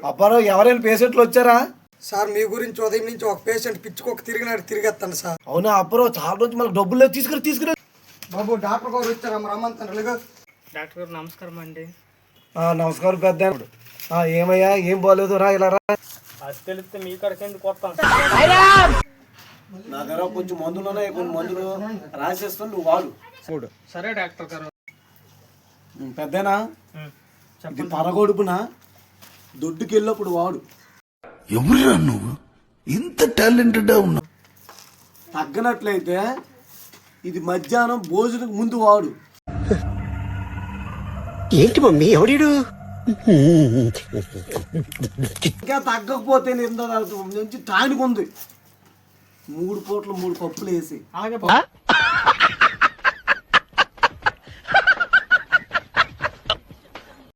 అబ్బారావు ఎవరైనా పేషెంట్లు వచ్చారా? సార్ మీ గురించి ఉదయం నుంచి ఒక పేషెంట్ పిచ్చుకోక తిరిగేస్తాను సార్. అవునా అబ్బారావు, చాలా రోజు మళ్ళీ డబ్బులు లేవు, తీసుకురా. బాబు డాక్టర్ గారు వచ్చారా? రమ్మంటారు. డాక్టర్ గారు నమస్కారం అండి. నమస్కారం పెద్ద. ఏమయ్యా, ఏం బాగోలేదు, రా ఇలా రా. అది తెలిస్తే మీ కడకి ఎందుకు వస్తాను? నా దగ్గర కొంచెం మందులున్నాయి, కొన్ని మందులు రాసేస్తాను, నువ్వు వాడు. సరే డాక్టర్ గారు. పెద్దనా, ఇది పరగొడుపున దొడ్డుకి వెళ్ళినప్పుడు వాడు. ఎవరురా నువ్వు, ఇంత టాలెంటెడ్ ఉన్నావు? తగ్గనట్లయితే ఇది మధ్యాహ్నం భోజనం ముందు వాడు. ఏంటి మమ్మీ ఎవడీడు? ఇంకా తగ్గకపోతే నుంచి టానిక్ ఉంది, 3 పూటలు 3 పప్పులు వేసి